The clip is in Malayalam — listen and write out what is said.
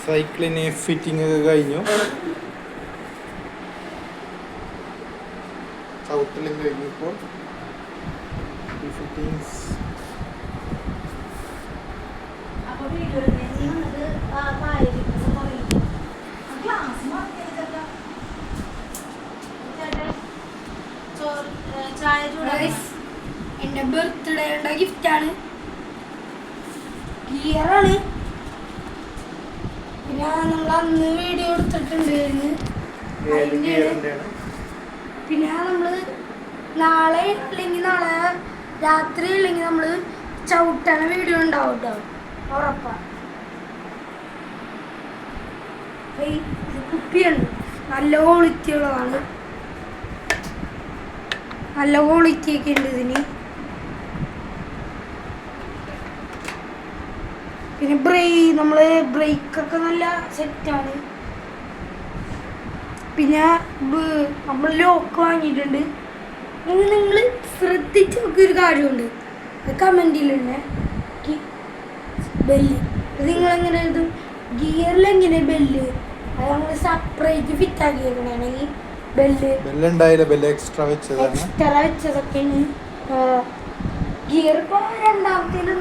സൈക്കിളിന് ഫിറ്റിംഗ് ഒക്കെ കഴിഞ്ഞു. ചവിട്ടലും കഴിഞ്ഞു. ഇപ്പോൾ ഫിറ്റിംഗ്സ് എന്റെ ബർത്ത്ഡേയുടെ ഗിഫ്റ്റാണ്. ഗിയറാണ്. പിന്നെ നമ്മൾ അന്ന് വീഡിയോ എടുത്തിട്ടുണ്ടായിരുന്നു. പിന്നെ നമ്മള് നാളെ അല്ലെങ്കിൽ നാളെ രാത്രി അല്ലെങ്കിൽ നമ്മള് ചവിട്ടണ വീഡിയോ ഉണ്ടാവും കേട്ടോ, ഉറപ്പാണ്. ഇത് കുപ്പിയാണ്, നല്ല ക്വാളിറ്റി ഉള്ളതാണ്. നല്ല ക്വാളിറ്റി ഒക്കെ ഉണ്ട് ഇതിന്. പിന്നെ നമ്മള് ബ്രേക്കൊക്കെ നല്ല സെറ്റാണ്. പിന്നെ നമ്മൾ ലോക്ക് വാങ്ങിയിട്ടുണ്ട്. ഇനി നിങ്ങൾ ശ്രദ്ധിച്ച് നോക്കിയൊരു കാര്യമുണ്ട്, കമൻറ്റിലുണ്ട്. ബെല്ല് നിങ്ങളെങ്ങനെ എഴുതും? ഗിയറിലെങ്ങനെ ബെല്ല്? അത് നമ്മൾ സെപ്പറേറ്റ് ഫിറ്റ് ആക്കിയേക്കണെങ്കിൽ ബെല്ല് എക്സ്ട്രാ വെച്ചതാണ്. വെച്ചതൊക്കെയാണ്. ഗിയർ ഇപ്പോൾ രണ്ടാമത്തേലും